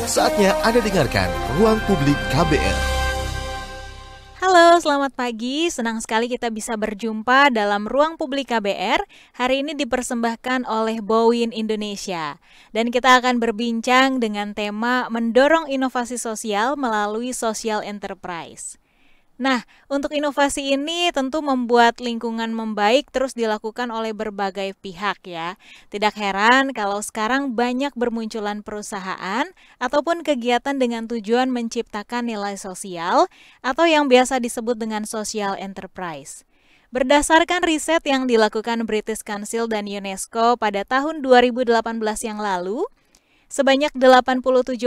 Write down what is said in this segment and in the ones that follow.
Saatnya Anda dengarkan Ruang Publik KBR. Halo, selamat pagi. Senang sekali kita bisa berjumpa dalam Ruang Publik KBR. Hari ini dipersembahkan oleh Bowin Indonesia. Dan kita akan berbincang dengan tema mendorong inovasi sosial melalui social enterprise. Nah, untuk inovasi ini tentu membuat lingkungan membaik terus dilakukan oleh berbagai pihak ya. Tidak heran kalau sekarang banyak bermunculan perusahaan ataupun kegiatan dengan tujuan menciptakan nilai sosial atau yang biasa disebut dengan social enterprise. Berdasarkan riset yang dilakukan British Council dan UNESCO pada tahun 2018 yang lalu, sebanyak 87%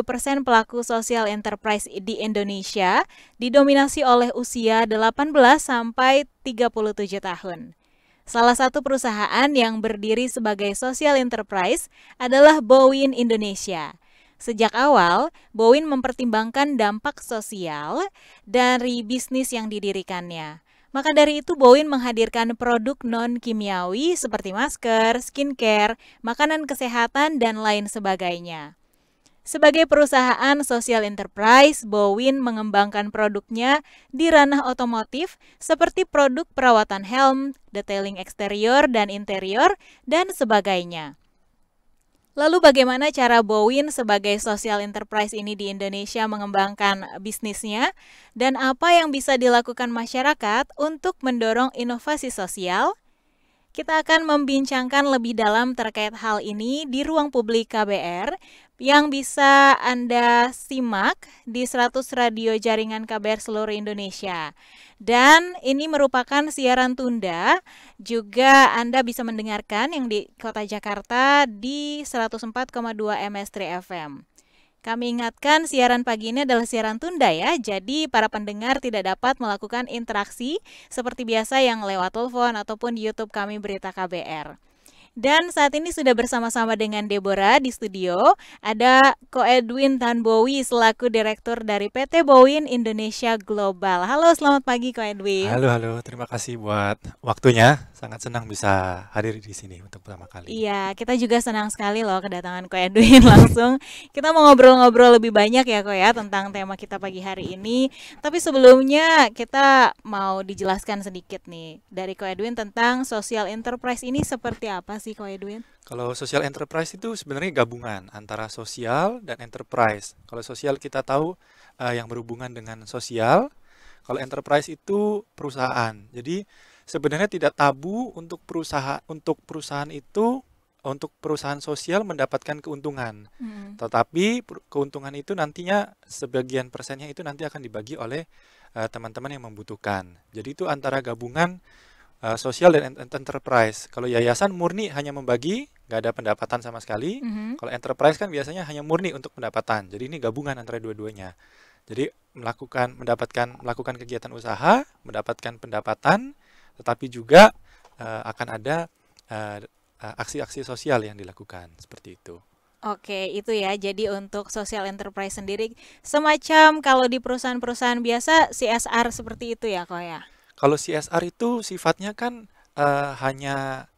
pelaku social enterprise di Indonesia didominasi oleh usia 18 sampai 37 tahun. Salah satu perusahaan yang berdiri sebagai social enterprise adalah Bowin Indonesia. Sejak awal, Bowin mempertimbangkan dampak sosial dari bisnis yang didirikannya. Maka dari itu Bowin menghadirkan produk non-kimiawi seperti masker, skincare, makanan kesehatan, dan lain sebagainya. Sebagai perusahaan social enterprise, Bowin mengembangkan produknya di ranah otomotif seperti produk perawatan helm, detailing eksterior dan interior, dan sebagainya. Lalu bagaimana cara Bowin sebagai social enterprise ini di Indonesia mengembangkan bisnisnya dan apa yang bisa dilakukan masyarakat untuk mendorong inovasi sosial? Kita akan membincangkan lebih dalam terkait hal ini di Ruang Publik KBR yang bisa Anda simak di 100 radio jaringan KBR seluruh Indonesia. Dan ini merupakan siaran tunda, juga Anda bisa mendengarkan yang di Kota Jakarta di 104,2 MS3 FM. Kami ingatkan siaran pagi ini adalah siaran tunda ya, jadi para pendengar tidak dapat melakukan interaksi seperti biasa yang lewat telepon ataupun YouTube kami Berita KBR. Dan saat ini sudah bersama-sama dengan Deborah di studio, ada Ko Edwin Tanbowi selaku Direktur dari PT Bowin Indonesia Global. Halo, selamat pagi Ko Edwin. Halo, terima kasih buat waktunya. Sangat senang bisa hadir di sini untuk pertama kali. Iya, kita juga senang sekali loh kedatangan Ko Edwin langsung. Kita mau ngobrol-ngobrol lebih banyak ya Ko ya tentang tema kita pagi hari ini. Tapi sebelumnya kita mau dijelaskan sedikit nih dari Ko Edwin tentang social enterprise ini seperti apa sih Ko Edwin? Kalau social enterprise itu sebenarnya gabungan antara sosial dan enterprise. Kalau sosial kita tahu yang berhubungan dengan sosial. Kalau enterprise itu perusahaan. Jadi sebenarnya tidak tabu untuk perusahaan itu untuk perusahaan sosial mendapatkan keuntungan. Tetapi keuntungan itu nantinya sebagian persennya itu nanti akan dibagi oleh teman-teman yang membutuhkan. Jadi itu antara gabungan sosial dan enterprise. Kalau yayasan murni hanya membagi, nggak ada pendapatan sama sekali. Kalau enterprise kan biasanya hanya murni untuk pendapatan. Jadi ini gabungan antara dua-duanya. Jadi melakukan kegiatan usaha, mendapatkan pendapatan, tetapi juga akan ada aksi-aksi sosial yang dilakukan seperti itu. Oke, itu ya. Jadi untuk social enterprise sendiri semacam kalau di perusahaan-perusahaan biasa CSR seperti itu ya, Ko ya? Kalau CSR itu sifatnya kan hanya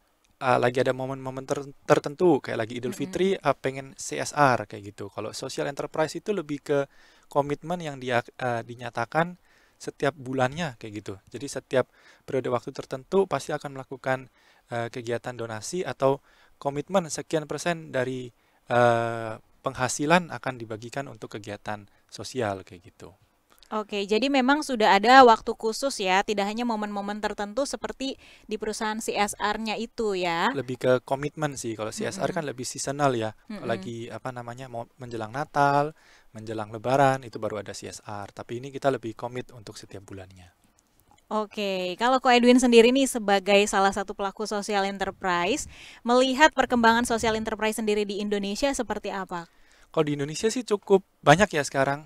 lagi ada momen-momen tertentu kayak lagi Idul Fitri pengen CSR kayak gitu. Kalau social enterprise itu lebih ke komitmen yang dinyatakan setiap bulannya kayak gitu. Jadi setiap periode waktu tertentu pasti akan melakukan kegiatan donasi atau komitmen sekian persen dari penghasilan akan dibagikan untuk kegiatan sosial kayak gitu. Oke, jadi memang sudah ada waktu khusus ya, tidak hanya momen-momen tertentu seperti di perusahaan CSR-nya itu ya. Lebih ke komitmen sih. Kalau CSR kan lebih seasonal ya. Lagi mau menjelang Natal, menjelang Lebaran itu baru ada CSR. Tapi ini kita lebih komit untuk setiap bulannya. Oke, kalau Ko Edwin sendiri nih sebagai salah satu pelaku social enterprise, melihat perkembangan social enterprise sendiri di Indonesia seperti apa? Kalau di Indonesia sih cukup banyak ya sekarang.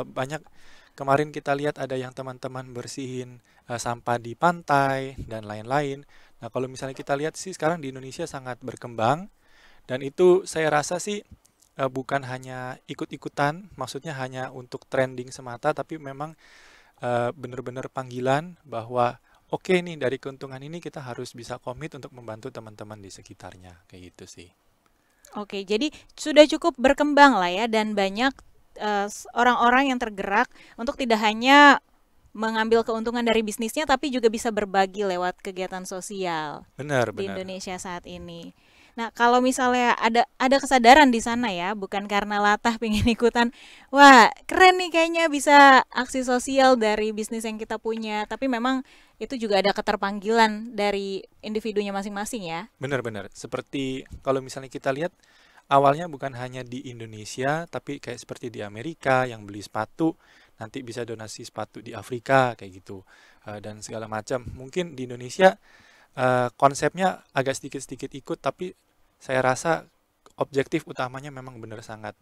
Banyak. Kemarin kita lihat ada yang teman-teman bersihin sampah di pantai dan lain-lain. Nah, kalau misalnya kita lihat sih sekarang di Indonesia sangat berkembang dan itu saya rasa sih bukan hanya ikut-ikutan, maksudnya hanya untuk trending semata, tapi memang benar-benar panggilan bahwa oke nih dari keuntungan ini kita harus bisa komit untuk membantu teman-teman di sekitarnya, kayak gitu sih. Oke, jadi sudah cukup berkembang lah ya dan banyak orang-orang yang tergerak untuk tidak hanya mengambil keuntungan dari bisnisnya tapi juga bisa berbagi lewat kegiatan sosial Benar, di benar. Indonesia saat ini. Nah, kalau misalnya ada kesadaran di sana ya, bukan karena latah pengen ikutan, wah keren nih kayaknya bisa aksi sosial dari bisnis yang kita punya, tapi memang itu juga ada keterpanggilan dari individunya masing-masing ya. Benar-benar. Seperti kalau misalnya kita lihat awalnya bukan hanya di Indonesia, tapi kayak seperti di Amerika yang beli sepatu nanti bisa donasi sepatu di Afrika kayak gitu. Dan segala macam. Mungkin di Indonesia konsepnya agak sedikit-sedikit ikut, tapi saya rasa objektif utamanya memang benar sangat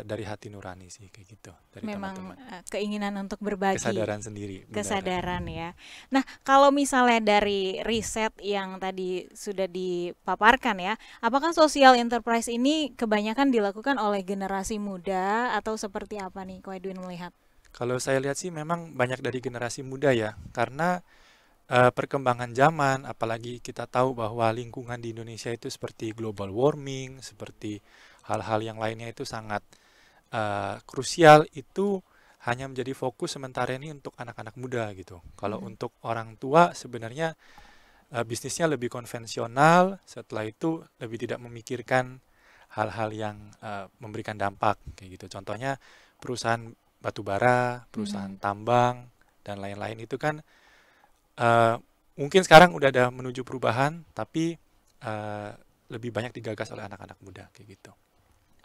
dari hati nurani sih kayak gitu dari Memang teman-teman. keinginan untuk berbagi. Kesadaran sendiri, benar. Kesadaran ya. Nah, kalau misalnya dari riset yang tadi sudah dipaparkan ya, apakah social enterprise ini kebanyakan dilakukan oleh generasi muda atau seperti apa nih, Ko Edwin melihat? Kalau saya lihat sih memang banyak dari generasi muda ya, karena perkembangan zaman, apalagi kita tahu bahwa lingkungan di Indonesia itu seperti global warming, seperti hal-hal yang lainnya itu sangat krusial, itu hanya menjadi fokus sementara ini untuk anak-anak muda gitu. Kalau Mhm. untuk orang tua sebenarnya bisnisnya lebih konvensional, setelah itu lebih tidak memikirkan hal-hal yang memberikan dampak kayak gitu. Contohnya perusahaan batu bara, perusahaan Mhm. tambang dan lain-lain itu kan eh, mungkin sekarang udah ada menuju perubahan, tapi eh, lebih banyak digagas oleh anak-anak muda kayak gitu.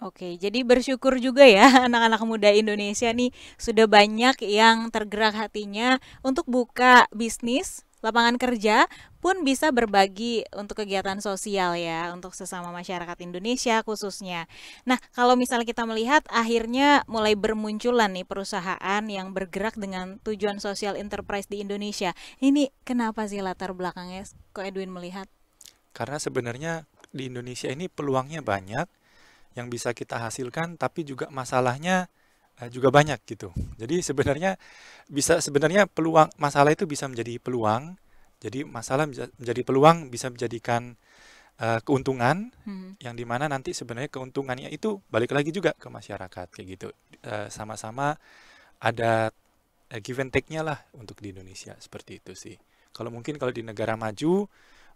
Oke, jadi bersyukur juga ya anak-anak muda Indonesia nih sudah banyak yang tergerak hatinya untuk buka bisnis, lapangan kerja pun bisa berbagi untuk kegiatan sosial ya, untuk sesama masyarakat Indonesia khususnya. Nah, kalau misalnya kita melihat akhirnya mulai bermunculan nih perusahaan yang bergerak dengan tujuan sosial enterprise di Indonesia. Ini kenapa sih latar belakangnya, Ko Edwin melihat? Karena sebenarnya di Indonesia ini peluangnya banyak yang bisa kita hasilkan, tapi juga masalahnya juga banyak gitu. Jadi sebenarnya peluang masalah itu bisa menjadi peluang. Jadi masalah bisa menjadi peluang, bisa menjadikan keuntungan Hmm. yang dimana nanti sebenarnya keuntungannya itu balik lagi juga ke masyarakat kayak gitu. Sama-sama ada give and take-nya lah untuk di Indonesia seperti itu sih. Kalau di negara maju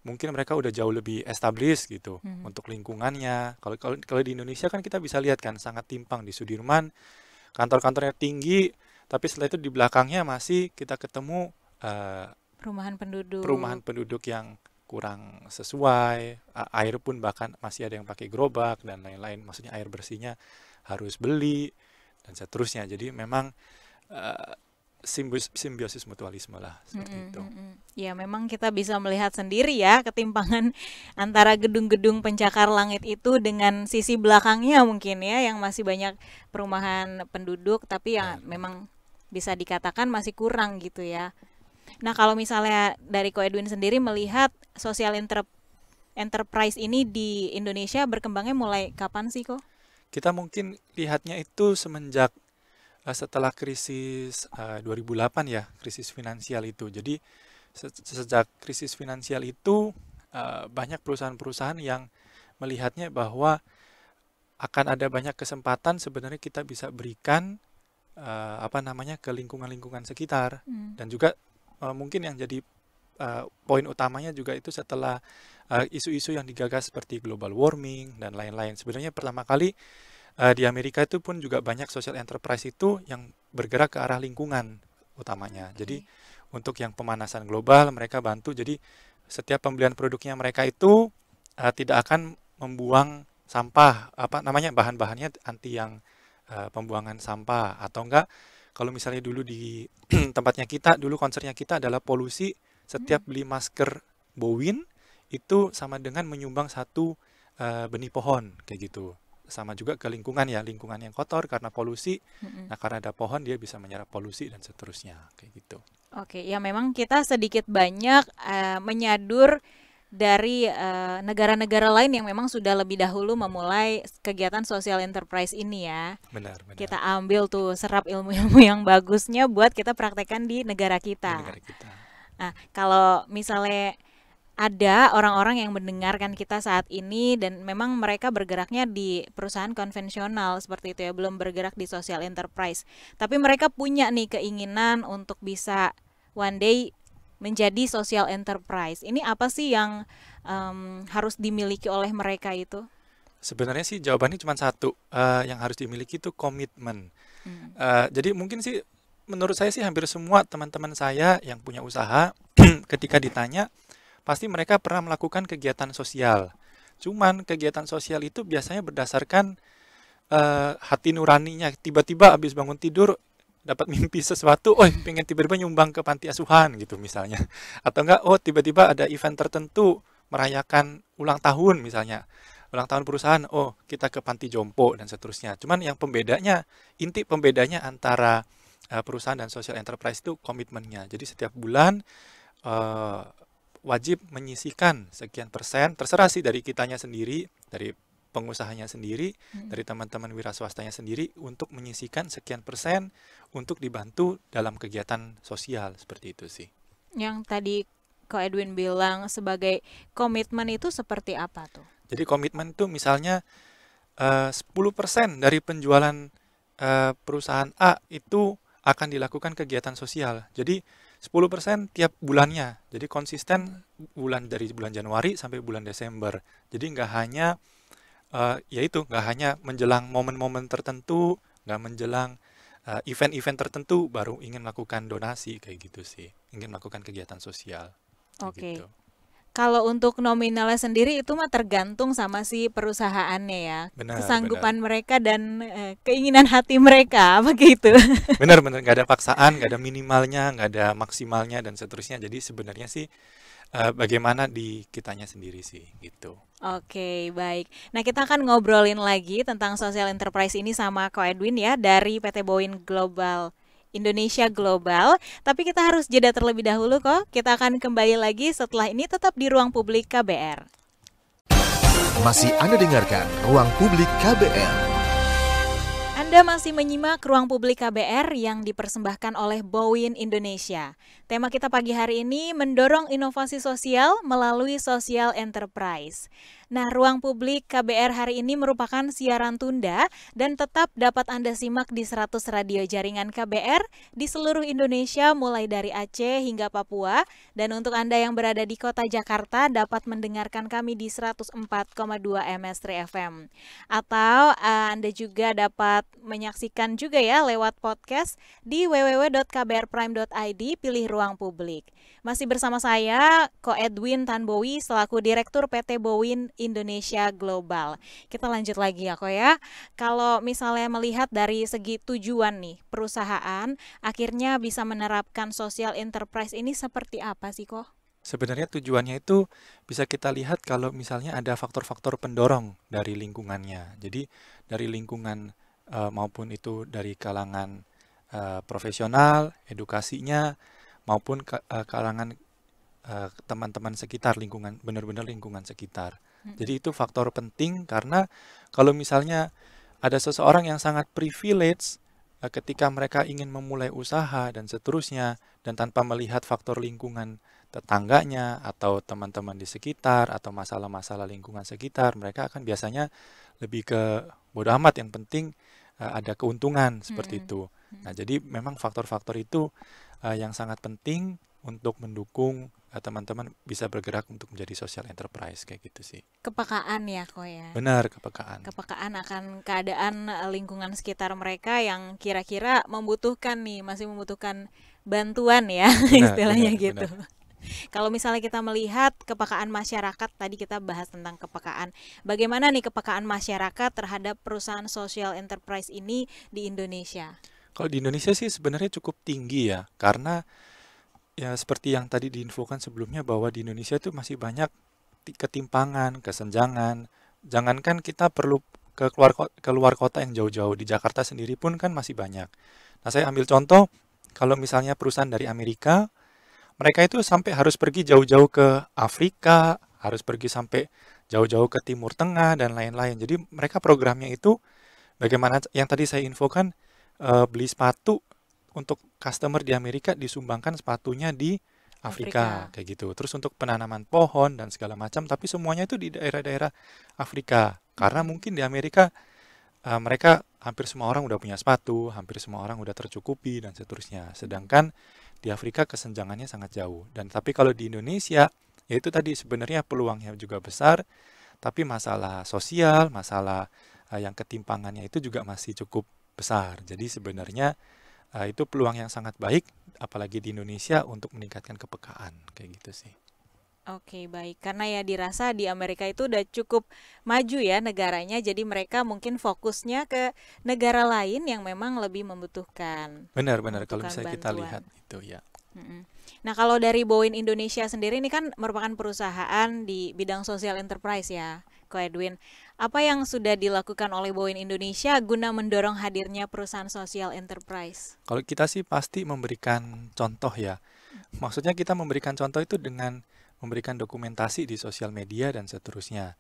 mungkin mereka udah jauh lebih established gitu Hmm. untuk lingkungannya. Kalau di Indonesia kan kita bisa lihat kan sangat timpang di Sudirman, kantor-kantornya tinggi, tapi setelah itu di belakangnya masih kita ketemu eh, Perumahan perumahan penduduk. penduduk yang kurang sesuai, air pun bahkan masih ada yang pakai gerobak dan lain-lain. Maksudnya air bersihnya harus beli dan seterusnya. Jadi memang eh, simbiosis mutualisme lah seperti Mm-mm, itu. mm-mm. Ya, memang kita bisa melihat sendiri ya ketimpangan antara gedung-gedung pencakar langit itu dengan sisi belakangnya mungkin ya yang masih banyak perumahan penduduk tapi ya Benar. memang bisa dikatakan masih kurang gitu ya. Nah, kalau misalnya dari Ko Edwin sendiri melihat social enterprise ini di Indonesia berkembangnya mulai kapan sih, Ko? Kita mungkin lihatnya itu semenjak setelah krisis 2008 ya, krisis finansial itu. Jadi sejak krisis finansial itu banyak perusahaan-perusahaan yang melihatnya bahwa akan ada banyak kesempatan sebenarnya kita bisa berikan apa namanya ke lingkungan-lingkungan sekitar Hmm. dan juga mungkin yang jadi poin utamanya juga itu setelah isu-isu yang digagas seperti global warming dan lain-lain. Sebenarnya pertama kali di Amerika itu pun juga banyak social enterprise itu yang bergerak ke arah lingkungan utamanya. Jadi Oke. untuk yang pemanasan global mereka bantu. Jadi setiap pembelian produknya mereka itu tidak akan membuang sampah, apa namanya bahan-bahannya anti yang pembuangan sampah atau enggak. Kalau misalnya dulu di tempatnya kita, dulu konsernya kita adalah polusi. Setiap Mm-mm. beli masker Bowin itu sama dengan menyumbang satu benih pohon kayak gitu. Sama juga ke lingkungan ya, lingkungan yang kotor karena polusi. Mm-mm. Nah, karena ada pohon dia bisa menyerap polusi dan seterusnya kayak gitu. Oke, ya memang kita sedikit banyak menyadur dari negara-negara lain yang memang sudah lebih dahulu memulai kegiatan social enterprise ini ya. Benar, benar. Kita ambil tuh serap ilmu-ilmu yang bagusnya buat kita praktekkan di negara Di kita. negara kita. Nah, kalau misalnya ada orang-orang yang mendengarkan kita saat ini dan memang mereka bergeraknya di perusahaan konvensional seperti itu ya, belum bergerak di social enterprise. Tapi mereka punya nih keinginan untuk bisa one day menjadi social enterprise. Ini apa sih yang harus dimiliki oleh mereka itu? Sebenarnya sih jawabannya cuma satu, yang harus dimiliki itu komitmen. Hmm. Jadi mungkin sih menurut saya sih hampir semua teman-teman saya yang punya usaha ketika ditanya pasti mereka pernah melakukan kegiatan sosial. Cuman kegiatan sosial itu biasanya berdasarkan hati nuraninya. Tiba-tiba habis bangun tidur dapat mimpi sesuatu, oh pengen tiba-tiba nyumbang ke panti asuhan gitu misalnya. Atau enggak, oh tiba-tiba ada event tertentu merayakan ulang tahun misalnya. Ulang tahun perusahaan, oh kita ke panti jompo dan seterusnya. Cuman yang pembedanya, inti pembedanya antara perusahaan dan social enterprise itu komitmennya. Jadi setiap bulan eh, wajib menyisihkan sekian persen, terserah sih dari kitanya sendiri, dari pengusahanya sendiri, dari teman-teman wira swastanya sendiri untuk menyisihkan sekian persen untuk dibantu dalam kegiatan sosial seperti itu sih. Yang tadi Ko Edwin bilang sebagai komitmen itu seperti apa tuh? Jadi komitmen itu misalnya 10% dari penjualan perusahaan A itu akan dilakukan kegiatan sosial. Jadi 10% tiap bulannya. Jadi konsisten dari bulan Januari sampai bulan Desember. Jadi nggak hanya nggak hanya menjelang momen-momen tertentu, nggak menjelang event-event tertentu baru ingin melakukan donasi kayak gitu sih. Ingin melakukan kegiatan sosial. Kayak Oke. gitu. Kalau untuk nominalnya sendiri itu mah tergantung sama si perusahaannya ya, Benar, benar. kesanggupan mereka dan keinginan hati mereka, begitu. Benar-benar nggak ada paksaan, nggak ada minimalnya, nggak ada maksimalnya dan seterusnya. Jadi sebenarnya sih bagaimana di kitanya sendiri sih gitu. Oke, baik. Nah, kita akan ngobrolin lagi tentang social enterprise ini sama Ko Edwin ya dari PT Boeing Global Indonesia Global. Tapi kita harus jeda terlebih dahulu kok. Kita akan kembali lagi setelah ini tetap di Ruang Publik KBR. Masih Anda dengarkan Ruang Publik KBR. Anda masih menyimak Ruang Publik KBR yang dipersembahkan oleh Boeing Indonesia. Tema kita pagi hari ini mendorong inovasi sosial melalui social enterprise. Nah, Ruang Publik KBR hari ini merupakan siaran tunda dan tetap dapat Anda simak di 100 radio jaringan KBR di seluruh Indonesia mulai dari Aceh hingga Papua. Dan untuk Anda yang berada di kota Jakarta dapat mendengarkan kami di 104,2 MS3 FM. Atau Anda juga dapat menyaksikan juga ya lewat podcast di www.kbrprime.id, pilih Ruang Publik. Masih bersama saya, Ko Edwin Tanbowi selaku Direktur PT Boeing Indonesia Global. Kita lanjut lagi ya, Ko ya. Kalau misalnya melihat dari segi tujuan nih, perusahaan akhirnya bisa menerapkan social enterprise ini seperti apa sih, Ko? Sebenarnya tujuannya itu bisa kita lihat kalau misalnya ada faktor-faktor pendorong dari lingkungannya. Jadi dari lingkungan maupun itu dari kalangan profesional, edukasinya, maupun kalangan teman-teman sekitar, lingkungan, benar-benar lingkungan sekitar. Jadi itu faktor penting karena kalau misalnya ada seseorang yang sangat privilege ketika mereka ingin memulai usaha dan seterusnya, dan tanpa melihat faktor lingkungan tetangganya atau teman-teman di sekitar atau masalah-masalah lingkungan sekitar, mereka akan biasanya lebih ke bodo amat, yang penting ada keuntungan seperti itu. Nah, jadi memang faktor-faktor itu yang sangat penting untuk mendukung teman-teman bisa bergerak untuk menjadi social enterprise kayak gitu sih. Kepekaan ya, Ko ya. Benar, kepekaan. Kepekaan akan keadaan lingkungan sekitar mereka yang kira-kira membutuhkan nih, masih membutuhkan bantuan ya, Benar, istilahnya benar, gitu. benar. Kalau misalnya kita melihat kepekaan masyarakat, tadi kita bahas tentang kepekaan. Bagaimana nih kepekaan masyarakat terhadap perusahaan social enterprise ini di Indonesia? Kalau di Indonesia sih sebenarnya cukup tinggi ya, karena ya seperti yang tadi diinfokan sebelumnya bahwa di Indonesia itu masih banyak ketimpangan, kesenjangan. Jangankan kita perlu keluar kota yang jauh-jauh, di Jakarta sendiri pun kan masih banyak. Nah, saya ambil contoh, kalau misalnya perusahaan dari Amerika, mereka itu sampai harus pergi jauh-jauh ke Afrika, harus pergi sampai jauh-jauh ke Timur Tengah dan lain-lain. Jadi mereka programnya itu bagaimana yang tadi saya infokan, beli sepatu untuk customer di Amerika, disumbangkan sepatunya di Afrika Afrika. kayak gitu. Terus untuk penanaman pohon dan segala macam, tapi semuanya itu di daerah-daerah Afrika. Karena Mm-mm. mungkin di Amerika mereka hampir semua orang udah punya sepatu, hampir semua orang udah tercukupi dan seterusnya. Sedangkan di Afrika kesenjangannya sangat jauh. Dan tapi kalau di Indonesia, ya itu tadi sebenarnya peluangnya juga besar, tapi masalah sosial, masalah yang ketimpangannya itu juga masih cukup besar. Jadi sebenarnya itu peluang yang sangat baik, apalagi di Indonesia untuk meningkatkan kepekaan kayak gitu sih. Oke, baik. Karena ya dirasa di Amerika itu udah cukup maju ya negaranya, jadi mereka mungkin fokusnya ke negara lain yang memang lebih Benar-benar kalau membutuhkan misalnya kita lihat bantuan. itu ya. Mm-mm. Nah, kalau dari Boeing Indonesia sendiri ini kan merupakan perusahaan di bidang social enterprise ya, Ko Edwin. Apa yang sudah dilakukan oleh Boeing Indonesia guna mendorong hadirnya perusahaan social enterprise? Kalau kita sih pasti memberikan contoh ya. Maksudnya kita memberikan contoh itu dengan memberikan dokumentasi di sosial media dan seterusnya.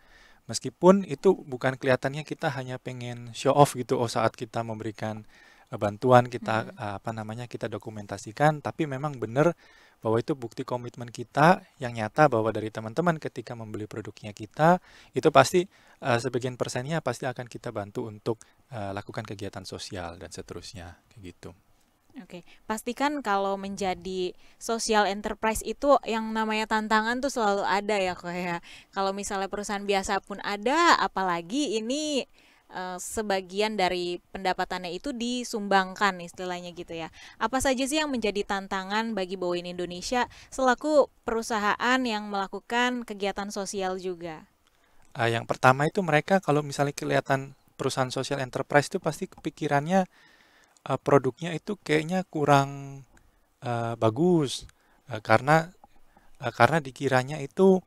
Meskipun itu bukan kelihatannya kita hanya pengen show off gitu, oh saat kita memberikan bantuan kita Mm-mm. apa namanya kita dokumentasikan, tapi memang benar bahwa itu bukti komitmen kita yang nyata bahwa dari teman-teman ketika membeli produknya kita itu pasti sebagian persennya pasti akan kita bantu untuk lakukan kegiatan sosial dan seterusnya kayak gitu. Oke, pastikan kalau menjadi social enterprise itu yang namanya tantangan tuh selalu ada ya kok ya. Kalau misalnya perusahaan biasa pun ada, apalagi ini sebagian dari pendapatannya itu disumbangkan istilahnya gitu ya. Apa saja sih yang menjadi tantangan bagi Boeing Indonesia selaku perusahaan yang melakukan kegiatan sosial juga? Yang pertama itu mereka kalau misalnya kelihatan perusahaan social enterprise itu pasti kepikirannya produknya itu kayaknya kurang bagus karena dikiranya itu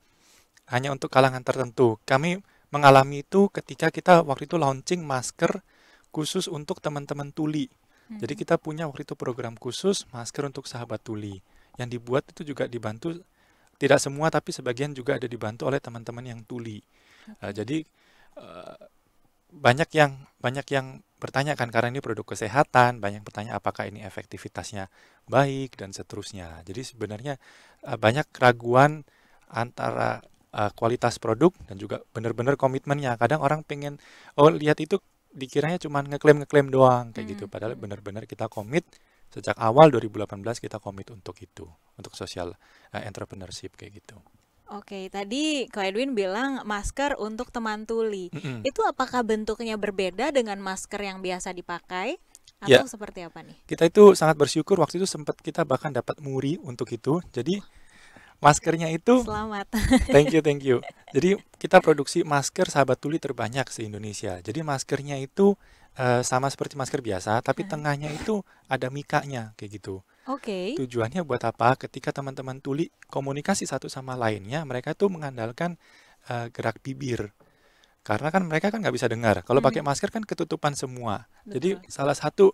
hanya untuk kalangan tertentu. Kami mengalami itu ketika kita waktu itu launching masker khusus untuk teman-teman tuli. Jadi Mhm. kita punya waktu itu program khusus masker untuk sahabat tuli yang dibuat itu juga dibantu tidak semua tapi sebagian juga ada dibantu oleh teman-teman yang tuli. Oke. Jadi eh, banyak yang bertanya kan karena ini produk kesehatan, banyak bertanya apakah ini efektivitasnya baik dan seterusnya. Jadi sebenarnya banyak keraguan antara kualitas produk dan juga benar-benar komitmennya. Kadang orang pengen oh lihat itu dikiranya cuma ngeklaim-ngeklaim doang kayak gitu. Mhm, Padahal mhm. benar-benar kita komit sejak awal 2018 kita komit untuk itu, untuk social entrepreneurship kayak gitu. Oke, tadi Ko Edwin bilang masker untuk teman tuli. Mm-mm. Itu apakah bentuknya berbeda dengan masker yang biasa dipakai? Atau Ya, seperti apa nih? kita itu sangat bersyukur waktu itu sempat kita bahkan dapat muri untuk itu. Jadi maskernya itu Selamat. thank you. Jadi kita produksi masker sahabat tuli terbanyak se-Indonesia. Jadi maskernya itu sama seperti masker biasa, tapi tengahnya itu ada mikanya kayak gitu. Oke. Tujuannya buat apa? Ketika teman-teman tuli komunikasi satu sama lainnya, mereka tuh mengandalkan gerak bibir. Karena kan mereka kan nggak bisa dengar. Kalau pakai Mhm, masker kan ketutupan semua. Jadi betul. salah satu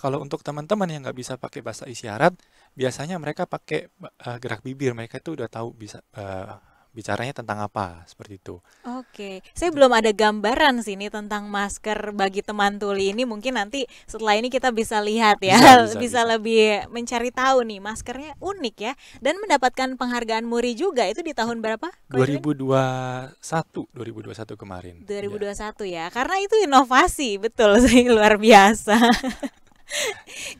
kalau untuk teman-teman yang nggak bisa pakai bahasa isyarat, biasanya mereka pakai gerak bibir. Mereka itu udah tahu bisa bicaranya tentang apa seperti itu. Oke, saya belum ada gambaran sih ini tentang masker bagi teman tuli ini. Mungkin nanti setelah ini kita bisa lihat ya, Bisa, bisa, bisa bisa. lebih mencari tahu nih. Maskernya unik ya, dan mendapatkan penghargaan Muri juga. Itu di tahun berapa, Ko Edwin? 2021 kemarin. Ya. 2021 ya, karena itu inovasi, betul sih, luar biasa.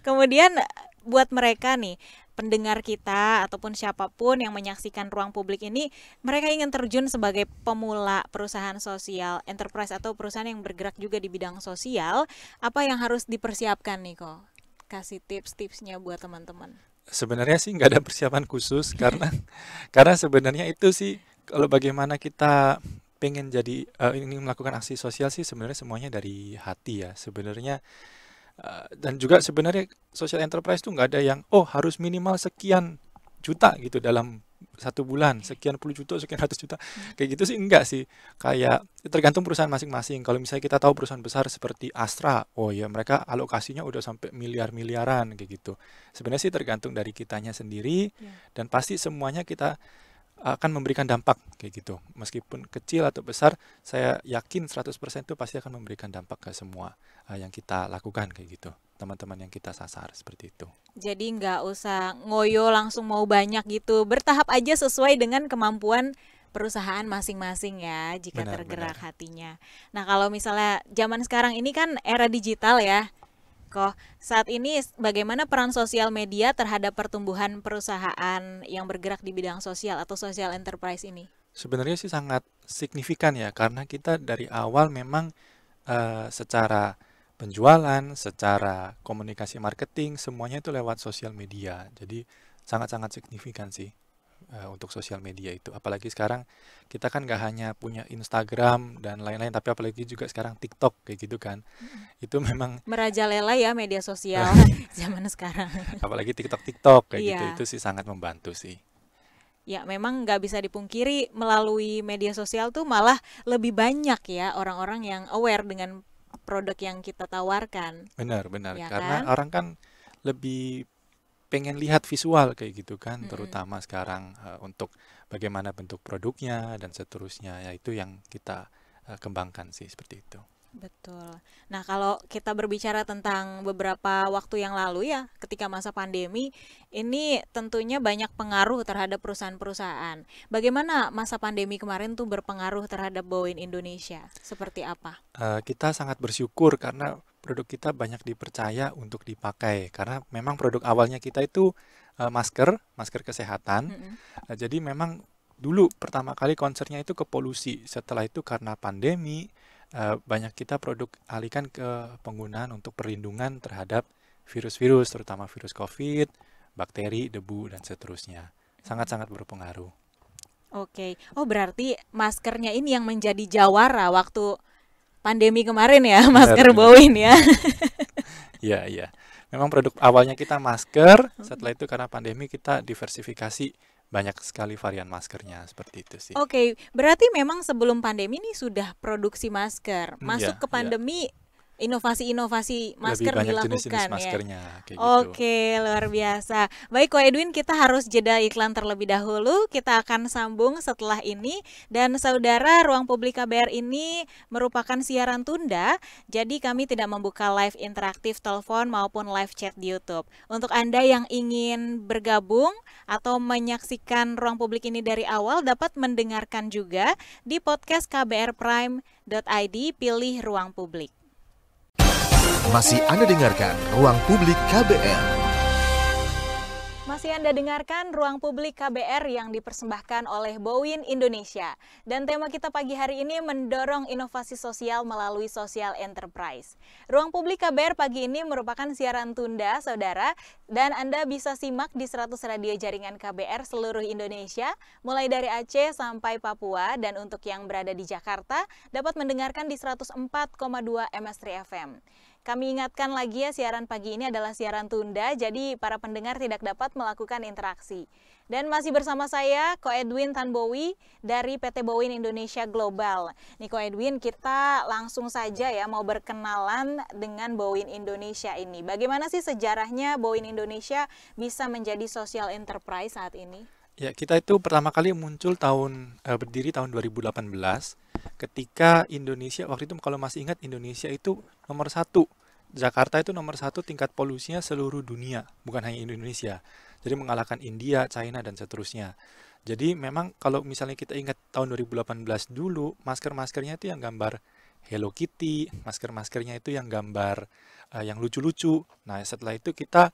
Kemudian buat mereka nih, pendengar kita ataupun siapapun yang menyaksikan ruang publik ini, mereka ingin terjun sebagai pemula perusahaan sosial enterprise atau perusahaan yang bergerak juga di bidang sosial, apa yang harus dipersiapkan nih kok? Kasih tips-tipsnya buat teman-teman. Sebenarnya sih nggak ada persiapan khusus karena sebenarnya itu sih kalau bagaimana kita pengen jadi ingin melakukan aksi sosial sih sebenarnya semuanya dari hati ya sebenarnya. Dan juga sebenarnya social enterprise itu nggak ada yang oh harus minimal sekian juta gitu dalam satu bulan, Oke. sekian puluh juta, sekian ratus juta. Hmm. Kayak gitu sih enggak sih. Kayak tergantung perusahaan masing-masing. Kalau misalnya kita tahu perusahaan besar seperti Astra, oh ya mereka alokasinya udah sampai miliar-miliaran kayak gitu. Sebenarnya sih tergantung dari kitanya sendiri Ya. dan pasti semuanya kita akan memberikan dampak kayak gitu. Meskipun kecil atau besar, saya yakin 100% itu pasti akan memberikan dampak ke semua yang kita lakukan kayak gitu. teman-teman yang kita sasar seperti itu. Jadi nggak usah ngoyo langsung mau banyak gitu, bertahap aja sesuai dengan kemampuan perusahaan masing-masing ya, jika Benar, tergerak benar. hatinya. Nah, kalau misalnya zaman sekarang ini kan era digital ya, kok saat ini bagaimana peran sosial media terhadap pertumbuhan perusahaan yang bergerak di bidang sosial atau social enterprise ini? Sebenarnya sih sangat signifikan ya, karena kita dari awal memang secara penjualan, secara komunikasi marketing, semuanya itu lewat sosial media. Jadi sangat-sangat signifikan sih untuk sosial media itu. Apalagi sekarang kita kan nggak hanya punya Instagram dan lain-lain, tapi apalagi juga sekarang TikTok kayak gitu kan. Itu memang Merajalela ya media sosial zaman sekarang. apalagi TikTok kayak gitu, Iya. itu sih sangat membantu sih. Ya, memang nggak bisa dipungkiri melalui media sosial tuh malah lebih banyak ya orang-orang yang aware dengan produk yang kita tawarkan, Benar-benar, ya karena kan? orang kan lebih pengen lihat visual kayak gitu kan, Mm-mm. terutama sekarang untuk bagaimana bentuk produknya dan seterusnya, ya itu yang kita kembangkan sih seperti itu. Betul. Nah, kalau kita berbicara tentang beberapa waktu yang lalu ya, ketika masa pandemi, ini tentunya banyak pengaruh terhadap perusahaan-perusahaan. Bagaimana masa pandemi kemarin tuh berpengaruh terhadap Boeing Indonesia? Seperti apa? Kita sangat bersyukur karena produk kita banyak dipercaya untuk dipakai, karena memang produk awalnya kita itu masker kesehatan. Mm-mm. Jadi memang dulu pertama kali concernnya itu ke polusi. Setelah itu karena pandemi, banyak kita produk alihkan ke penggunaan untuk perlindungan terhadap virus-virus, terutama virus COVID, bakteri, debu, dan seterusnya. Sangat-sangat berpengaruh. Oke. Oh, berarti maskernya ini yang menjadi jawara waktu pandemi kemarin ya, masker Benar-benar. Boeing ya. Iya, iya. Memang produk awalnya kita masker, setelah itu karena pandemi kita diversifikasi banyak sekali varian maskernya, seperti itu sih. Oke, berarti memang sebelum pandemi ini sudah produksi masker. Masuk Iya, ke iya. pandemi, inovasi-inovasi Lebih masker banyak jenis-jenis dilakukan ya. maskernya, kayak gitu. Oke, luar biasa. Baik, Ko Edwin, kita harus jeda iklan terlebih dahulu. Kita akan sambung setelah ini. Dan saudara, Ruang Publik KBR ini merupakan siaran tunda, jadi kami tidak membuka live interaktif telepon maupun live chat di YouTube. Untuk Anda yang ingin bergabung atau menyaksikan Ruang Publik ini dari awal, dapat mendengarkan juga di podcast kbrprime.id, pilih Ruang Publik. Masih Anda dengarkan Ruang Publik KBR. Masih Anda dengarkan Ruang Publik KBR yang dipersembahkan oleh Boeing Indonesia. Dan tema kita pagi hari ini mendorong inovasi sosial melalui social enterprise. Ruang Publik KBR pagi ini merupakan siaran tunda, saudara. Dan Anda bisa simak di 100 radio jaringan KBR seluruh Indonesia, mulai dari Aceh sampai Papua. Dan untuk yang berada di Jakarta, dapat mendengarkan di 104,2 MS3 FM. Kami ingatkan lagi ya, siaran pagi ini adalah siaran tunda, jadi para pendengar tidak dapat melakukan interaksi. Dan masih bersama saya, Ko Edwin Tanbowi dari PT Boeing Indonesia Global. Nih Ko Edwin, kita langsung saja ya mau berkenalan dengan Boeing Indonesia ini. Bagaimana sih sejarahnya Boeing Indonesia bisa menjadi social enterprise saat ini? Ya, kita itu pertama kali muncul berdiri tahun 2018 ketika Indonesia, waktu itu kalau masih ingat, Indonesia itu nomor satu. Jakarta itu nomor satu tingkat polusinya seluruh dunia, bukan hanya Indonesia. Jadi mengalahkan India, China, dan seterusnya. Jadi memang kalau misalnya kita ingat tahun 2018 dulu, masker-maskernya itu yang gambar Hello Kitty, masker-maskernya itu yang gambar yang lucu-lucu. Nah, setelah itu kita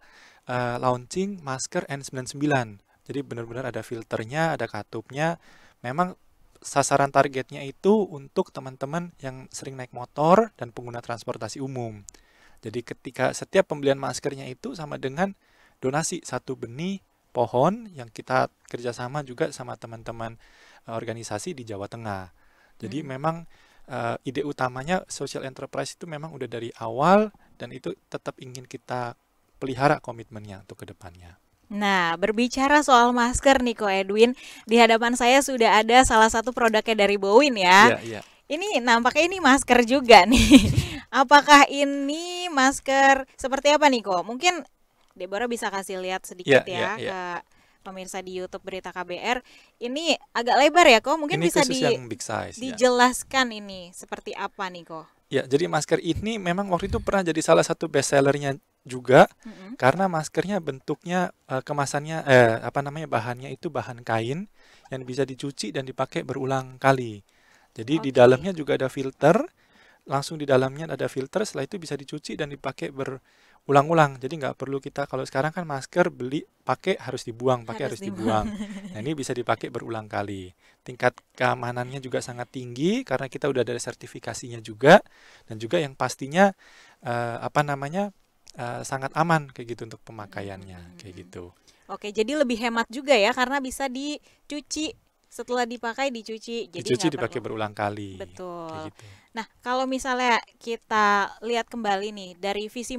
launching masker N99. Jadi benar-benar ada filternya, ada katupnya. Memang sasaran targetnya itu untuk teman-teman yang sering naik motor dan pengguna transportasi umum. Jadi ketika setiap pembelian maskernya itu sama dengan donasi satu benih pohon yang kita kerjasama juga sama teman-teman organisasi di Jawa Tengah. Jadi memang ide utamanya social enterprise itu memang udah dari awal dan itu tetap ingin kita pelihara komitmennya untuk kedepannya. Nah, berbicara soal masker nih Ko Edwin, di hadapan saya sudah ada salah satu produknya dari Boeing ya. Iya, iya. Ini nampaknya ini masker juga nih. Apakah ini masker seperti apa nih Ko? Mungkin Deborah bisa kasih lihat sedikit Iya, ya iya. ke pemirsa di YouTube Berita KBR. Ini agak lebar ya Ko? Mungkin Ini bisa khusus yang big size ya. dijelaskan ini seperti apa nih Ko? Ya, jadi masker ini memang waktu itu pernah jadi salah satu best sellernya juga Mm-mm. karena maskernya bentuknya kemasannya bahannya itu bahan kain yang bisa dicuci dan dipakai berulang kali. Jadi di Oke. dalamnya juga ada filter, langsung di dalamnya ada filter, setelah itu bisa dicuci dan dipakai berulang-ulang. Jadi nggak perlu kita, kalau sekarang kan masker beli, pakai Harus harus dibuang. dibuang. Nah ini bisa dipakai berulang kali. Tingkat keamanannya juga sangat tinggi karena kita udah ada sertifikasinya juga, dan juga yang pastinya eh, apa namanya sangat aman kayak gitu untuk pemakaiannya kayak Hmm. gitu. Oke, jadi lebih hemat juga ya karena bisa dicuci setelah dipakai dicuci. Jadi Dicuci nggak dipakai perlu. berulang kali kayak Betul. gitu. Nah, kalau misalnya kita lihat kembali nih dari visi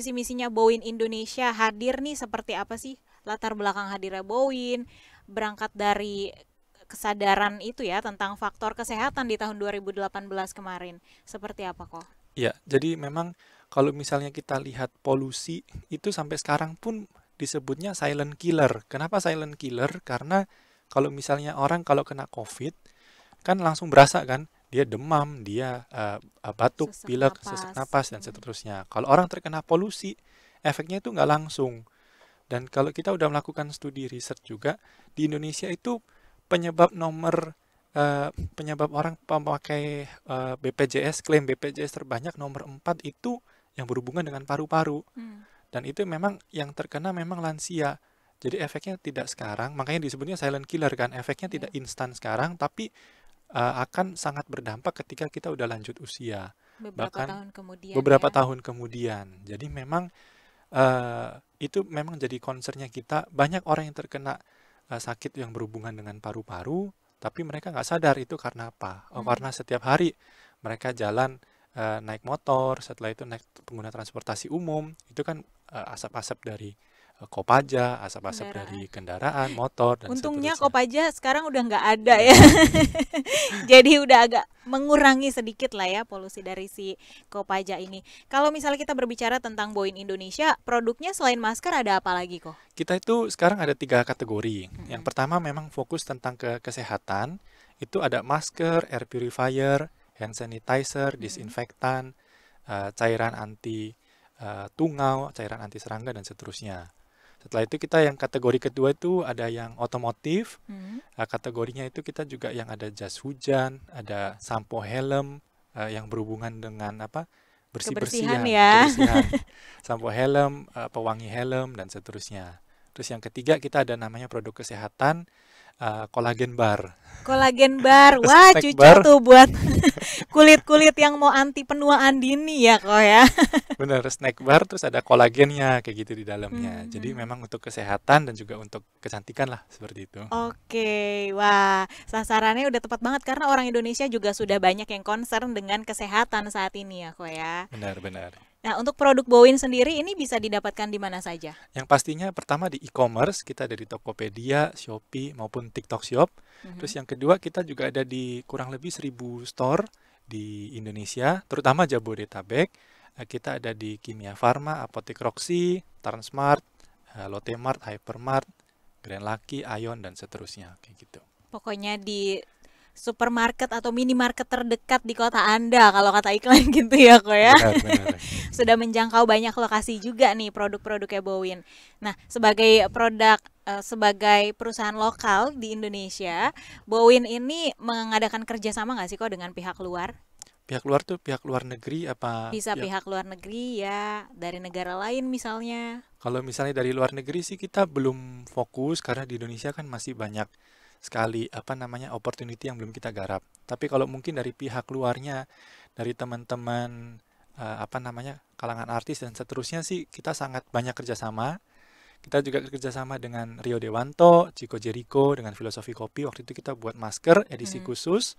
misinya Boeing Indonesia hadir nih seperti apa sih latar belakang hadirnya Boeing berangkat dari kesadaran itu ya tentang faktor kesehatan di tahun 2018 kemarin. Seperti apa kok? Ya, jadi memang kalau misalnya kita lihat polusi itu sampai sekarang pun disebutnya silent killer. Kenapa silent killer? Karena kalau misalnya orang kalau kena COVID kan langsung berasa kan, dia demam, dia batuk, Sesak pilek, sesak napas. napas dan seterusnya. Kalau orang terkena polusi, efeknya itu nggak langsung. Dan kalau kita udah melakukan studi riset juga, di Indonesia itu penyebab nomor penyebab orang pemakai BPJS, klaim BPJS terbanyak nomor 4 itu yang berhubungan dengan paru-paru. Hmm. Dan itu memang yang terkena memang lansia. Jadi efeknya tidak sekarang, makanya disebutnya silent killer kan. Efeknya Ya, tidak instan sekarang, tapi akan sangat berdampak ketika kita udah lanjut usia. beberapa Bahkan tahun kemudian beberapa ya. tahun kemudian. Jadi memang itu memang jadi concernnya kita. Banyak orang yang terkena sakit yang berhubungan dengan paru-paru, tapi mereka nggak sadar itu karena apa. Oh, Hmm. karena setiap hari mereka jalan naik motor, setelah itu naik pengguna transportasi umum, itu kan asap-asap dari kopaja, asap-asap dari Kendaraan. kendaraan, motor, dan Untungnya seterusnya. Kopaja sekarang udah nggak ada Udah ya. nggak ada. Jadi udah agak mengurangi sedikit lah ya polusi dari si Kopaja ini. Kalau misalnya kita berbicara tentang Boeing Indonesia, produknya selain masker ada apa lagi kok? Kita itu sekarang ada 3 kategori. Yang Mm-mm. pertama memang fokus tentang kesehatan. Itu ada masker, air purifier, hand sanitizer, Mm-mm. disinfektan, cairan anti tungau, cairan anti serangga, dan seterusnya. Setelah itu kita yang kategori kedua itu ada yang otomotif. Mm. Kategorinya itu kita juga yang ada jas hujan, ada sampo helm, yang berhubungan dengan apa? Kebersihan Bersih-bersihan, ya. kebersihan. Sampo helm, pewangi helm, dan seterusnya. Terus yang ketiga kita ada namanya produk kesehatan, kolagen bar. Kolagen bar. Wah, Snack cocok bar, tuh buat kulit-kulit yang mau anti penuaan dini ya kok ya. bener, snack bar terus ada kolagennya kayak gitu di dalamnya. Jadi Mhm. memang untuk kesehatan dan juga untuk kecantikan lah seperti itu. Oke, wah, sasarannya udah tepat banget karena orang Indonesia juga sudah banyak yang concern dengan kesehatan saat ini ya, kok ya. Benar-benar. Nah, untuk produk Boeing sendiri ini bisa didapatkan di mana saja? Yang pastinya pertama di e-commerce, kita ada di Tokopedia, Shopee, maupun TikTok Shop. Terus Mhm. yang kedua kita juga ada di kurang lebih 1.000 store di Indonesia, terutama Jabodetabek. Kita ada di Kimia Farma, Apotek Roxy, Transmart, Lotte Mart, Hypermart, Grand Lucky, Aeon, dan seterusnya. Kayak gitu. Pokoknya di supermarket atau minimarket terdekat di kota Anda kalau kata iklan gitu ya, kok ya. Benar-benar. Sudah menjangkau banyak lokasi juga nih produk-produknya Boeing. Nah, sebagai perusahaan lokal di Indonesia, Boeing ini mengadakan kerjasama nggak sih kok dengan pihak luar? Pihak luar tuh pihak luar negeri apa Bisa pihak. pihak luar negeri ya, dari negara lain misalnya. Kalau misalnya dari luar negeri sih kita belum fokus karena di Indonesia kan masih banyak sekali apa namanya opportunity yang belum kita garap. Tapi kalau mungkin dari pihak luarnya, dari teman-teman apa namanya kalangan artis dan seterusnya sih kita sangat banyak kerjasama. Kita juga kerjasama dengan Rio Dewanto, Chico Jericho, dengan Filosofi Kopi. Waktu itu kita buat masker edisi Mm. khusus.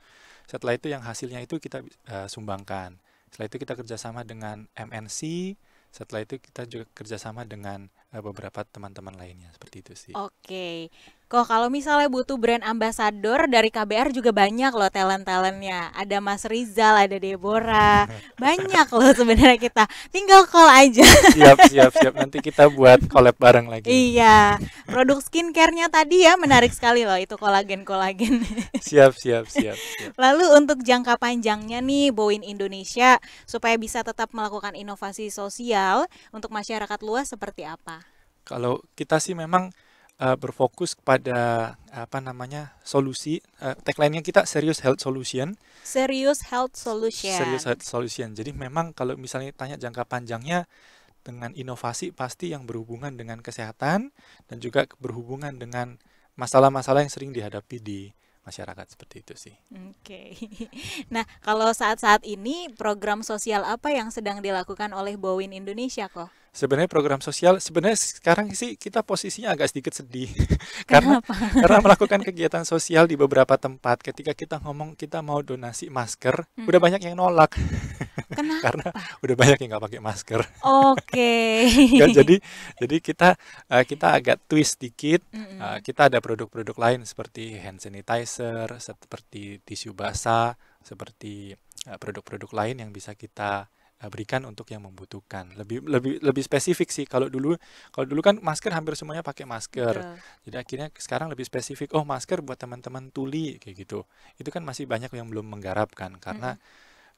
Setelah itu yang hasilnya itu kita sumbangkan. Setelah itu kita kerjasama dengan MNC. Setelah itu kita juga kerjasama dengan beberapa teman-teman lainnya. Seperti itu sih. Oke. Kok kalau misalnya butuh brand ambassador dari KBR juga banyak loh talent-talentnya. Ada Mas Rizal, ada Deborah, banyak loh sebenarnya kita. Tinggal call aja. Siap, siap, siap. Nanti kita buat collab bareng lagi. Iya, produk skincare-nya tadi ya menarik sekali loh itu kolagen-kolagen. Siap, siap, siap, siap. Lalu untuk jangka panjangnya nih Boeing Indonesia supaya bisa tetap melakukan inovasi sosial untuk masyarakat luas seperti apa? Kalau kita sih memang berfokus kepada apa namanya solusi. Tagline-nya kita Serious Health Solution. Serious Health Serious Solution. Health Solution. Jadi memang kalau misalnya tanya jangka panjangnya dengan inovasi pasti yang berhubungan dengan kesehatan dan juga berhubungan dengan masalah-masalah yang sering dihadapi di masyarakat seperti itu sih. Oke. Nah, kalau saat-saat ini program sosial apa yang sedang dilakukan oleh Boeing Indonesia kok? Sebenarnya program sosial sebenarnya sekarang sih kita posisinya agak sedikit sedih karena melakukan kegiatan sosial di beberapa tempat ketika kita ngomong kita mau donasi masker udah banyak yang nolak karena Kenapa? udah banyak yang nggak pakai masker. Oke. Ya, jadi kita agak twist dikit. Mm-mm. Kita ada produk-produk lain seperti hand sanitizer, seperti tisu basah, seperti produk-produk lain yang bisa kita berikan untuk yang membutuhkan. Lebih spesifik sih. Kalau dulu kan masker hampir semuanya pakai masker. Betul. Jadi akhirnya sekarang lebih spesifik. Oh, masker buat teman-teman tuli kayak gitu. Itu kan masih banyak yang belum menggarapkan karena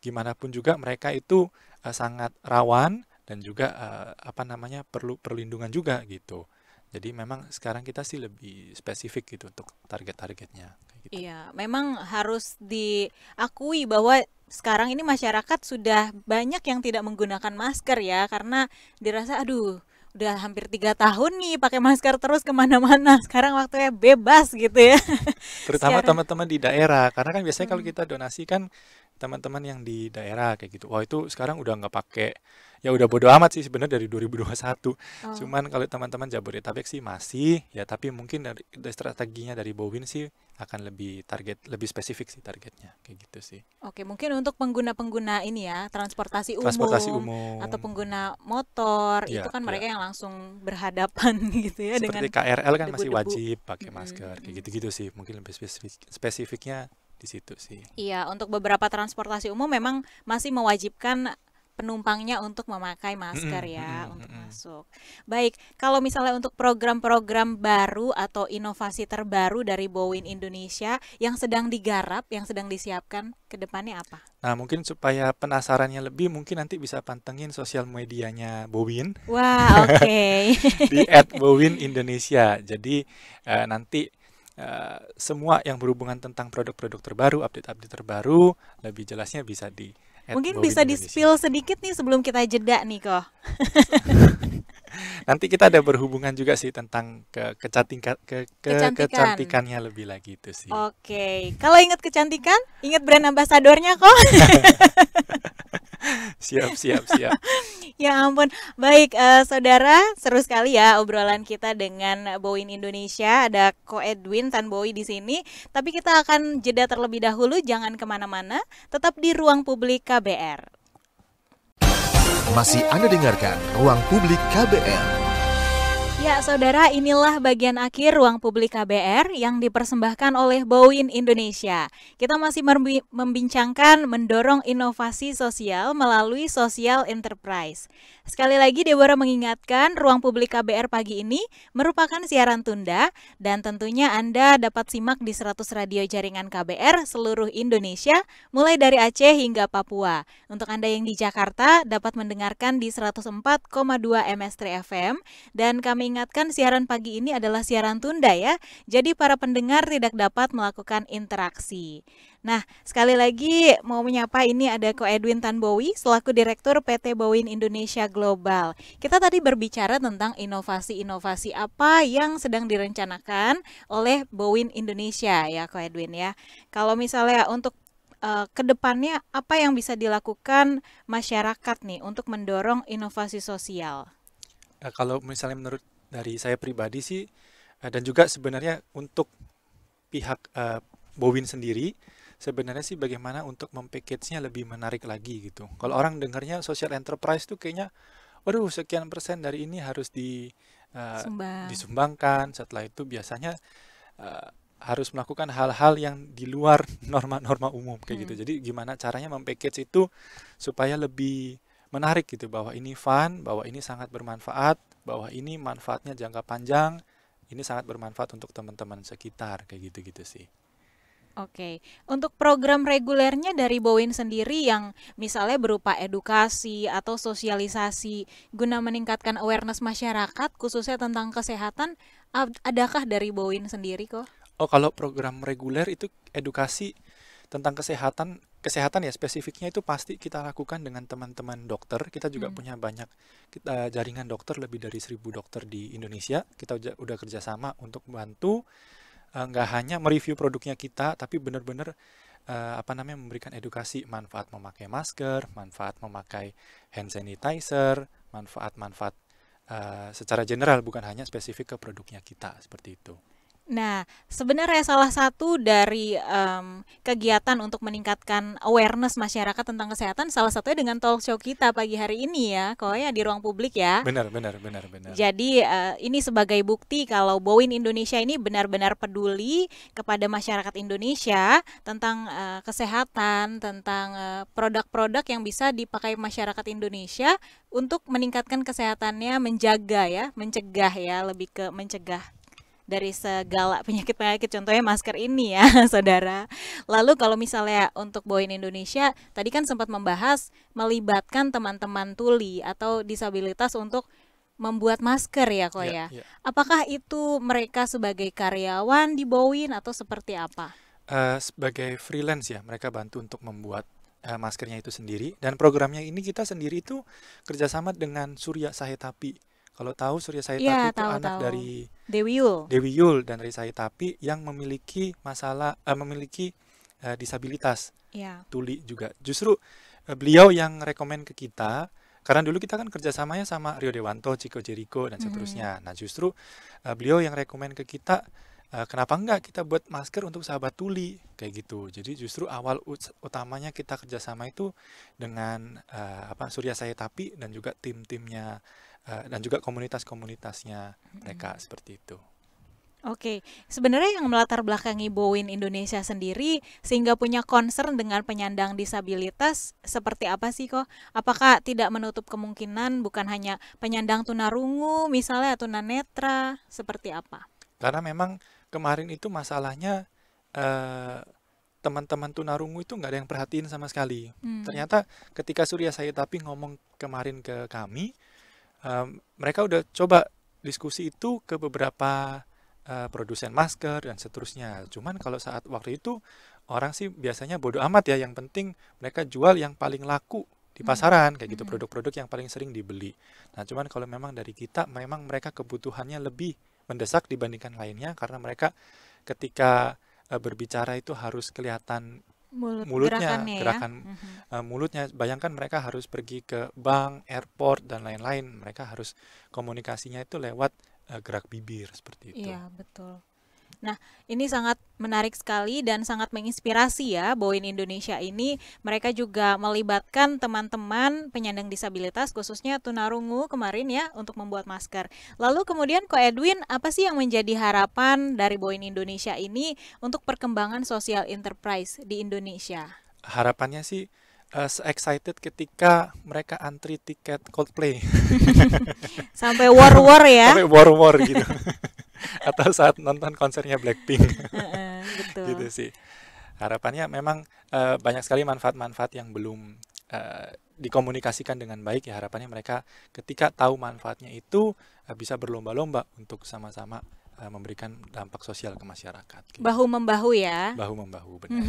gimana pun juga mereka itu sangat rawan dan juga apa namanya perlu perlindungan juga gitu. Jadi memang sekarang kita sih lebih spesifik gitu untuk target-targetnya kayak gitu. Iya, memang harus diakui bahwa sekarang ini masyarakat sudah banyak yang tidak menggunakan masker ya, karena dirasa aduh udah hampir 3 tahun nih pakai masker terus kemana-mana. Sekarang waktunya bebas gitu ya. Terutama Secara teman-teman di daerah karena kan biasanya kalau mm, kita donasi kan teman-teman yang di daerah kayak gitu. Wah, itu sekarang udah nggak pakai, ya udah bodo amat sih sebenarnya dari 2021. oh, Cuman kalau teman-teman Jabodetabek sih masih ya, tapi mungkin dari strateginya dari Bowin sih akan lebih spesifik sih targetnya kayak gitu sih. oke, mungkin untuk pengguna-pengguna ini ya, transportasi Transportasi umum atau umum, pengguna motor, itu ya, kan ya. mereka yang langsung berhadapan gitu ya Seperti dengan KRL kan masih debu-debu. wajib pakai Mm-mm, masker kayak mm-mm. gitu-gitu sih. Mungkin lebih spesifiknya di situ sih. Iya, untuk beberapa transportasi umum memang masih mewajibkan penumpangnya untuk memakai masker Mm-mm, ya mm-mm, untuk mm-mm. masuk. Baik, kalau misalnya untuk program-program baru atau inovasi terbaru dari Boeing Indonesia yang sedang digarap, yang sedang disiapkan ke depannya apa? Nah, mungkin supaya penasarannya lebih, mungkin nanti bisa pantengin sosial medianya Bowin Wah, oke. di @bowin_indonesia. Jadi nanti semua yang berhubungan tentang produk-produk terbaru, update-update terbaru, lebih jelasnya bisa di Mungkin bisa @bowin_indonesia. di-spill sedikit nih sebelum kita jeda nih kok. Nanti kita ada berhubungan juga sih tentang Kecantikan. kecantikannya lebih lagi itu sih. Oke, kalau ingat kecantikan, ingat brand ambasadornya kok. Siap, siap, siap. Ya ampun, baik saudara, seru sekali ya obrolan kita dengan Boeing Indonesia. Ada Ko Edwin Tanboy di sini. Tapi kita akan jeda terlebih dahulu, jangan kemana-mana. Tetap di ruang publik KBR. Masih Anda dengarkan Ruang Publik KBR. Ya, saudara, inilah bagian akhir ruang publik KBR yang dipersembahkan oleh Boeing Indonesia. Kita masih membincangkan mendorong inovasi sosial melalui social enterprise. Sekali lagi, Deborah mengingatkan ruang publik KBR pagi ini merupakan siaran tunda dan tentunya Anda dapat simak di 100 radio jaringan KBR seluruh Indonesia, mulai dari Aceh hingga Papua. Untuk Anda yang di Jakarta dapat mendengarkan di 104,2 MS3 FM dan kami ingatkan siaran pagi ini adalah siaran tunda ya. Jadi para pendengar tidak dapat melakukan interaksi. Nah, sekali lagi mau menyapa ini ada Ko Edwin Tanbowi selaku Direktur PT Boeing Indonesia Global. Kita tadi berbicara tentang inovasi-inovasi apa yang sedang direncanakan oleh Boeing Indonesia ya Ko Edwin ya. Kalau misalnya untuk ke depannya apa yang bisa dilakukan masyarakat nih untuk mendorong inovasi sosial? Kalau misalnya menurut dari saya pribadi sih, dan juga sebenarnya untuk pihak Bowin sendiri, sebenarnya sih bagaimana untuk mempackage-nya lebih menarik lagi gitu. Kalau orang dengarnya social enterprise tuh kayaknya, waduh sekian persen dari ini harus Sumbang. disumbangkan. Setelah itu biasanya eh, harus melakukan hal-hal yang di luar norma-norma umum kayak gitu. Jadi gimana caranya mempackage itu supaya lebih menarik gitu, bahwa ini fun, bahwa ini sangat bermanfaat, bahwa ini manfaatnya jangka panjang, ini sangat bermanfaat untuk teman-teman sekitar kayak gitu-gitu sih. Oke, untuk program regulernya dari Bowin sendiri yang misalnya berupa edukasi atau sosialisasi guna meningkatkan awareness masyarakat khususnya tentang kesehatan, adakah dari Bowin sendiri kok? Oh, kalau program reguler itu edukasi tentang kesehatan ya spesifiknya itu pasti kita lakukan dengan teman-teman dokter. Kita juga punya banyak jaringan dokter, lebih dari 1.000 dokter di Indonesia. Kita udah kerjasama untuk membantu nggak hanya mereview produknya kita, tapi benar-benar memberikan edukasi manfaat memakai masker, manfaat memakai hand sanitizer, manfaat-manfaat secara general, bukan hanya spesifik ke produknya kita, seperti itu. Nah, sebenarnya salah satu dari kegiatan untuk meningkatkan awareness masyarakat tentang kesehatan salah satunya dengan talk show kita pagi hari ini ya, kok ya di ruang publik ya. Benar. Jadi ini sebagai bukti kalau Bowin Indonesia ini benar-benar peduli kepada masyarakat Indonesia tentang kesehatan, tentang produk-produk yang bisa dipakai masyarakat Indonesia untuk meningkatkan kesehatannya, menjaga ya, mencegah ya, lebih ke mencegah dari segala penyakit-penyakit, contohnya masker ini ya saudara. Lalu kalau misalnya untuk Bowin Indonesia tadi kan sempat membahas melibatkan teman-teman tuli atau disabilitas untuk membuat masker ya kok ya. Apakah itu mereka sebagai karyawan di Bowin atau seperti apa? Sebagai freelance ya, mereka bantu untuk membuat maskernya itu sendiri. Dan programnya ini kita sendiri itu kerjasama dengan Surya Sahetapi. Kalau tahu, Surya Sahetapi itu anak dari Dewi Yul dan Ray Sahetapi yang memiliki disabilitas tuli juga. Justru beliau yang rekomen ke kita, karena dulu kita kan kerjasamanya sama Rio Dewanto, Chico Jericho dan seterusnya. Nah justru beliau yang rekomen ke kita, kenapa enggak kita buat masker untuk sahabat tuli kayak gitu. Jadi justru awal utamanya kita kerjasama itu dengan Surya Sahetapi dan juga tim-timnya dan juga komunitas-komunitasnya mereka seperti itu. Oke, sebenarnya yang melatar belakangi Bowin Indonesia sendiri sehingga punya concern dengan penyandang disabilitas seperti apa sih kok? Apakah tidak menutup kemungkinan bukan hanya penyandang tunarungu misalnya tunanetra, seperti apa? Karena memang kemarin itu masalahnya teman-teman tunarungu itu nggak ada yang perhatiin sama sekali. Ternyata ketika Surya Sahetapi ngomong kemarin ke kami, mereka udah coba diskusi itu ke beberapa produsen masker dan seterusnya. Cuman kalau saat waktu itu orang sih biasanya bodo amat ya, yang penting mereka jual yang paling laku di pasaran kayak gitu, produk-produk yang paling sering dibeli. Nah cuman kalau memang dari kita, memang mereka kebutuhannya lebih mendesak dibandingkan lainnya, karena mereka ketika berbicara itu harus kelihatan mulutnya, gerakan mulutnya. Bayangkan mereka harus pergi ke bank, airport dan lain-lain, mereka harus komunikasinya itu lewat gerak bibir seperti itu. Iya, betul. Nah, ini sangat menarik sekali dan sangat menginspirasi ya. Bowin Indonesia ini mereka juga melibatkan teman-teman penyandang disabilitas khususnya tunarungu kemarin ya untuk membuat masker. Lalu kemudian Ko Edwin, apa sih yang menjadi harapan dari Bowin Indonesia ini untuk perkembangan social enterprise di Indonesia? Harapannya sih excited ketika mereka antri tiket Coldplay. Sampai war-war ya. Sampai war-war gitu. Atau saat nonton konsernya Blackpink. Betul. Gitu sih. Harapannya memang banyak sekali manfaat-manfaat yang belum dikomunikasikan dengan baik ya. Harapannya mereka ketika tahu manfaatnya itu bisa berlomba-lomba untuk sama-sama memberikan dampak sosial ke masyarakat. Gitu. Bahu-membahu ya. Bahu-membahu, benar.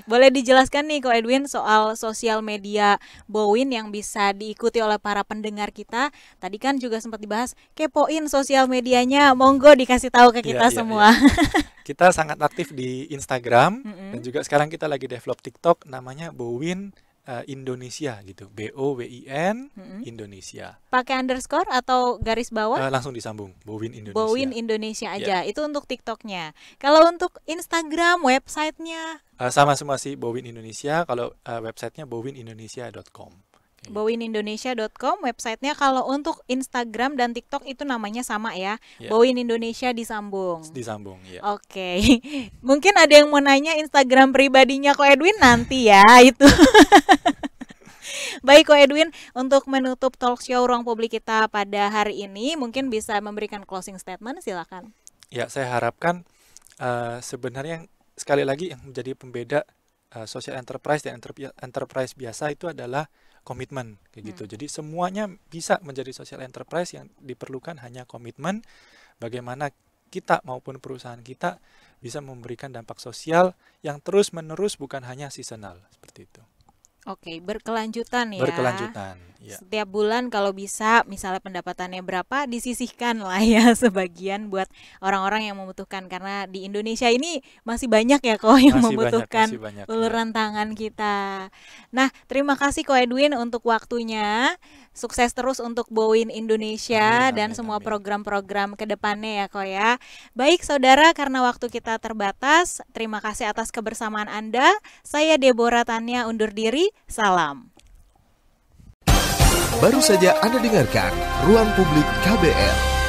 Boleh dijelaskan nih Ko Edwin soal sosial media Bowin yang bisa diikuti oleh para pendengar kita. Tadi kan juga sempat dibahas, kepoin sosial medianya, monggo dikasih tahu ke kita semua. Kita sangat aktif di Instagram dan juga sekarang kita lagi develop TikTok, namanya Bowin Indonesia gitu, BOWIN Indonesia. Pakai underscore atau garis bawah? Langsung disambung, Bowin Indonesia. Bowin Indonesia aja, itu untuk TikToknya. Kalau untuk Instagram, websitenya? Sama semua sih, Bowin Indonesia. Kalau websitenya bowinindonesia.com. bowinindonesia.com websitenya. Kalau untuk Instagram dan TikTok itu namanya sama ya, Ya, Bowin Indonesia disambung. disambung ya. Oke, mungkin ada yang mau nanya Instagram pribadinya Ko Edwin nanti ya itu. Baik Ko Edwin, untuk menutup talk show Ruang Publik kita pada hari ini, mungkin bisa memberikan closing statement, silakan. Ya, saya harapkan sebenarnya sekali lagi yang menjadi pembeda social enterprise dan enterprise biasa itu adalah komitmen kayak gitu. Jadi semuanya bisa menjadi social enterprise, yang diperlukan hanya komitmen bagaimana kita maupun perusahaan kita bisa memberikan dampak sosial yang terus-menerus, bukan hanya seasonal seperti itu. Oke, berkelanjutan ya. Berkelanjutan, ya. Setiap bulan kalau bisa, misalnya pendapatannya berapa, disisihkan lah ya sebagian buat orang-orang yang membutuhkan. Karena di Indonesia ini masih banyak ya Ko yang membutuhkan Masih banyak. uluran tangan kita. Nah, terima kasih Ko Edwin untuk waktunya. Sukses terus untuk Bowin Indonesia Amin, dan amin, semua amin. program-program ke depannya ya Ko ya. Baik saudara, karena waktu kita terbatas, terima kasih atas kebersamaan Anda. Saya Deborah Tania undur diri. Salam. Baru saja Anda dengarkan Ruang Publik KBR.